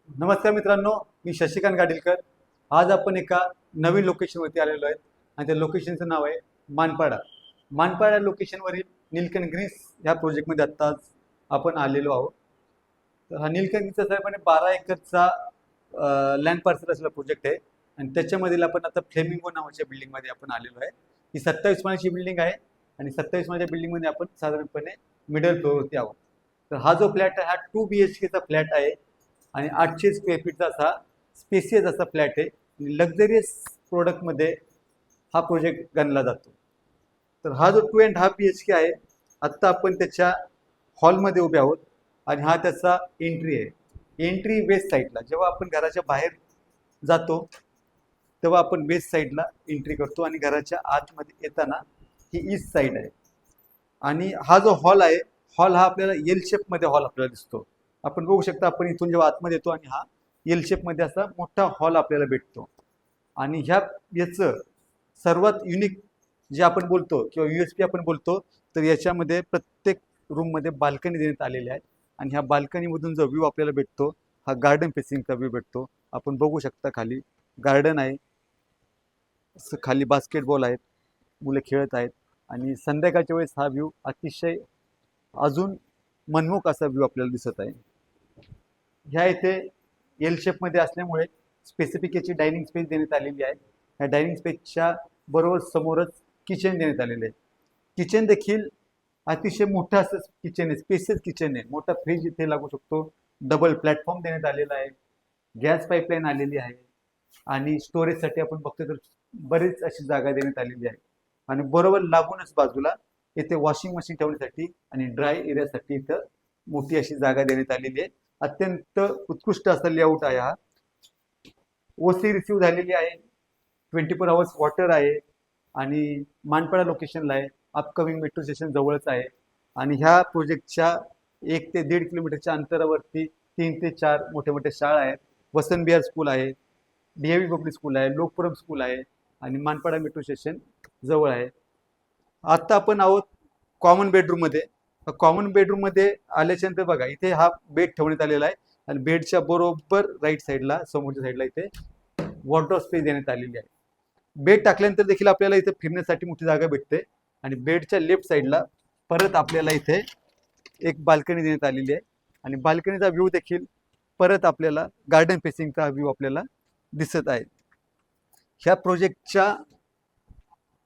नमस्कार मित्रांनो, मी शशिकांत गाडीलकर. आज आपण एका नवीन लोकेशनवरती आलेलो आहे आणि त्या लोकेशनचं नाव आहे मानपाडा. मानपाडा लोकेशनवरील नीलकंठ ग्रीन्स ह्या प्रोजेक्टमध्ये आत्ताच आपण आलेलो आहोत. तर हा नीलकंठ ग्रीन्सचा साधारणपणे 12 एकरचा लँड पार्सल असलेला प्रोजेक्ट आहे आणि त्याच्यामधील आपण आता फ्लेमिंगो नावाच्या बिल्डिंगमध्ये आपण आलेलो आहे. ही 27 माळ्याची बिल्डिंग आहे आणि 27 माळ्याच्या बिल्डिंगमध्ये आपण साधारणपणे मिडल फ्लोअरवरती आहोत. तर हा जो फ्लॅट आहे हा 2 BHKचा फ्लॅट आहे आणि 800 स्क्वेअर फीटचा असा स्पेसियस असा फ्लॅट आहे. लक्झरियस प्रोडक्टमध्ये हा प्रोजेक्ट गणला जातो. तर हा जो 2.5 BHK आहे, आत्ता आपण त्याच्या हॉलमध्ये उभे आहोत आणि हा त्याचा एंट्री आहे. एंट्री वेस्ट साईडला, जेव्हा आपण घराच्या बाहेर जातो तेव्हा आपण वेस्ट साईडला एंट्री करतो आणि घराच्या आतमध्ये येताना ही ईस्ट साईड आहे. आणि हा जो हॉल आहे, हॉल हा आपल्याला एल शेपमध्ये हॉल आपल्याला दिसतो. आपण बघू शकता, आपण इथून जेव्हा आतमध्ये येतो आणि हा एल शेपमध्ये असा मोठा हॉल आपल्याला भेटतो. आणि याचं सर्वात युनिक जे आपण बोलतो किंवा USP आपण बोलतो, तर याच्यामध्ये प्रत्येक रूममध्ये बाल्कनी देण्यात आलेली आहे आणि ह्या बाल्कनीमधून जो व्ह्यू आपल्याला भेटतो हा गार्डन फेसिंगचा व्ह्यू भेटतो. आपण बघू शकता खाली गार्डन आहे, खाली बास्केटबॉल आहेत, मुलं खेळत आहेत आणि संध्याकाळच्या वेळेस हा व्ह्यू अतिशय अजून मनमोहक असा व्ह्यू आपल्याला दिसत आहे. ह्या इथे एल शेपमध्ये असल्यामुळे स्पेसिफिक याची डायनिंग स्पेस देण्यात आलेली आहे. ह्या डायनिंग स्पेसच्या बरोबर समोरच किचन देण्यात आलेलं आहे. किचन देखील अतिशय मोठं असं किचन आहे, स्पेसियस किचन आहे. मोठा फ्रीज इथे लागू शकतो. डबल प्लॅटफॉर्म देण्यात आलेला आहे. गॅस पाईपलाईन आलेली आहे आणि स्टोरेजसाठी आपण बघतो तर बरीच अशी जागा देण्यात आलेली आहे. आणि बरोबर लागूनच बाजूला इथे वॉशिंग मशीन ठेवण्यासाठी आणि ड्राय एरियासाठी इथं मोठी अशी जागा देण्यात आलेली आहे. अत्यंत उत्कृष्ट असा लेआउट आहे हा. ओसी रिसीव्ह झालेली आहे. 24 आवर्स वॉटर आहे आणि मानपाडा लोकेशनला आहे. अपकमिंग मेट्रो स्टेशन जवळच आहे आणि ह्या प्रोजेक्टच्या 1 ते 1.5 किलोमीटरच्या अंतरावरती 3 ते 4 मोठे मोठे शाळा आहेत. वसंत बिहार स्कूल आहे, DAV पब्लिक स्कूल आहे, लोकपुरम स्कूल आहे आणि मानपाडा मेट्रो स्टेशन जवळ आहे. आता आपण आहोत कॉमन बेडरूममध्ये. कॉमन बेडरूममध्ये आल्याच्यानंतर बघा, इथे हा बेड ठेवण्यात आलेला आहे आणि बेडच्या बरोबर राईट साईडला, समोरच्या साईडला इथे वॉर्डरोब स्पेस देण्यात आलेली आहे. बेड टाकल्यानंतर देखील आपल्याला इथे फिरण्यासाठी मोठी जागा भेटते आणि बेडच्या लेफ्ट साईडला परत आपल्याला इथे एक बाल्कनी देण्यात आलेली आहे आणि बाल्कनीचा व्ह्यू देखील परत आपल्याला गार्डन फेसिंगचा व्ह्यू आपल्याला दिसत आहे. ह्या प्रोजेक्टच्या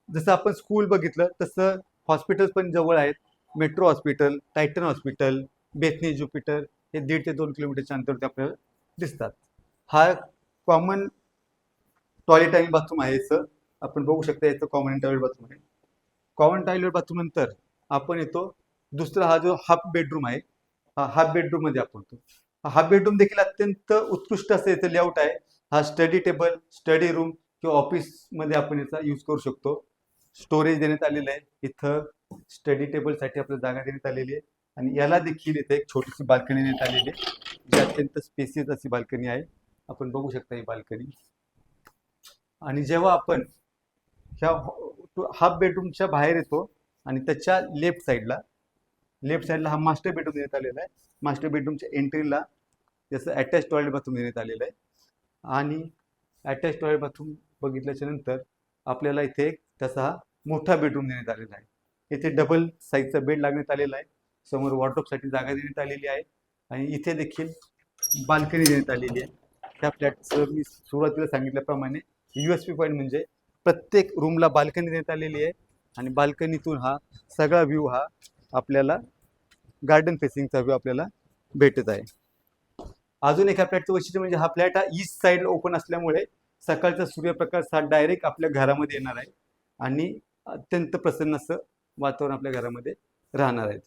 जसं आपण स्कूल बघितलं तसं हॉस्पिटल्स पण जवळ आहेत. Metro hospital, Titan hospital, Bethany Jupiter हे 1.5 ते 2 किलोमीटरच्या अंतरावरती आपल्याला दिसतात. हा कॉमन टॉयलेट आणि बाथरूम आहे याचं. आपण बघू शकता याचं कॉमन टॉयलेट बाथरूम आहे. कॉमन टॉयलेट बाथरूम नंतर आपण येतो दुसरा, हा जो हाफ बेडरूम आहे, हा हाफ बेडरूम मध्ये आपण येतो. हा हाफ बेडरूम देखील अत्यंत उत्कृष्ट असं याचं लेआउट आहे. हा स्टडी टेबल, स्टडी रूम किंवा ऑफिसमध्ये आपण याचा यूज करू शकतो. स्टोरेज देण्यात आलेलं आहे. इथं स्टडी टेबलसाठी आपल्याला जागा देण्यात आलेली आहे आणि याला देखील इथे एक छोटीशी बाल्कनी देण्यात आलेली आहे, जी अत्यंत स्पेसियस अशी बाल्कनी आहे. आपण बघू शकता ही बाल्कनी. आणि जेव्हा आपण ह्या हाफ बेडरूमच्या बाहेर येतो आणि त्याच्या लेफ्ट साईडला हा मास्टर बेडरूम देण्यात आलेला आहे. मास्टर बेडरूमच्या एंट्रीला त्याचं अटॅच टॉयलेट बाथरूम देण्यात आलेलं आहे आणि अटॅच टॉयलेट बाथरूम बघितल्याच्या नंतर आपल्याला इथे एक तसा हा मोठा बेडरूम देण्यात आलेला आहे. इथे डबल साईजचा बेड लागण्यात आलेला आहे. समोर वॉर्डरोबसाठी जागा देण्यात आलेली आहे आणि इथे देखील बाल्कनी देण्यात आलेली आहे. ह्या फ्लॅटचं मी सुरुवातीला सांगितल्याप्रमाणे USP पॉईंट म्हणजे प्रत्येक रूमला बाल्कनी देण्यात आलेली आहे आणि बाल्कनीतून हा सगळा व्ह्यू हा आपल्याला गार्डन फेसिंगचा व्ह्यू आपल्याला भेटत आहे. अजून एका फ्लॅटचं वैशिष्ट्य म्हणजे हा फ्लॅट हा ईस्ट साईडला ओपन असल्यामुळे सकाळचा सूर्यप्रकाश हा डायरेक्ट आपल्या घरामध्ये येणार आहे आणि अत्यंत प्रसन्न असं वातावरण आपल्या घरामध्ये राहणार आहे.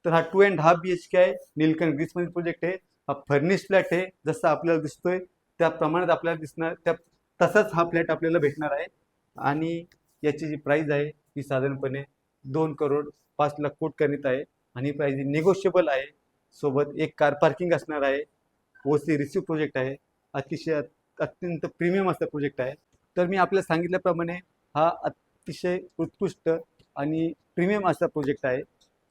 तर हा 2.5 BHK आहे. नीलकंठ ग्रीन्समधील प्रोजेक्ट आहे. हा फर्निश्ड फ्लॅट आहे. जसं आपल्याला दिसतोय त्या प्रमाणात आपल्याला दिसणार, तसाच हा फ्लॅट आपल्याला भेटणार आहे आणि याची जी प्राइस आहे ती साधारणपणे 2,05,00,00,000 करण्यात आहे आणि प्राइस निगोशिएबल आहे. सोबत एक कार पार्किंग असणार आहे. ओसी रिसिव्ह प्रोजेक्ट आहे. अतिशय अत्यंत प्रीमियम असा प्रोजेक्ट आहे. तर मी आपल्याला सांगितल्याप्रमाणे हा अतिशय उत्कृष्ट आणि प्रीमियम असा प्रोजेक्ट आहे.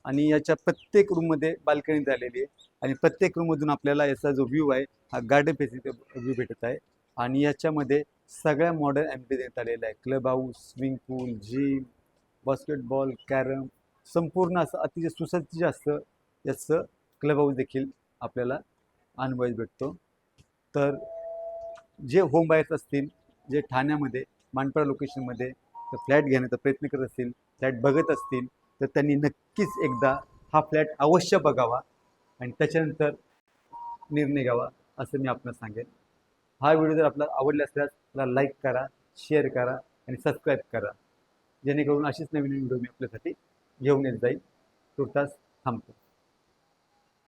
आणि याच्या प्रत्येक रूममध्ये बाल्कनी झालेली आहे आणि प्रत्येक रूममधून आपल्याला याचा जो व्ह्यू आहे हा गार्डन फेसिंग व्ह्यू भेटत आहे. आणि याच्यामध्ये सगळ्या मॉडर्न ॲम्बिनिटी देण्यात आलेला आहे. क्लब हाऊस, स्विमिंग पूल, जिम, बास्केटबॉल, कॅरम, संपूर्ण असं अतिशय सुसज्ज असं याचं क्लब हाऊस देखील आपल्याला अनुभवायला भेटतो. तर जे होम बायर्स असतील, जे ठाण्यामध्ये मानपाडा लोकेशनमध्ये फ्लॅट घेण्याचा प्रयत्न करत असतील, फ्लॅट बघत असतील, तर त्यांनी नक्कीच एकदा हा फ्लॅट अवश्य बघावा आणि त्याच्यानंतर निर्णय घ्यावा असं मी आपल्याला सांगेन. हा व्हिडिओ जर आपल्याला आवडला असल्यास त्याला लाईक करा, शेअर करा आणि सबस्क्राईब करा, जेणेकरून अशीच नवीन व्हिडिओ मी आपल्यासाठी घेऊन येत जाईल. तुर्तास थांबतो.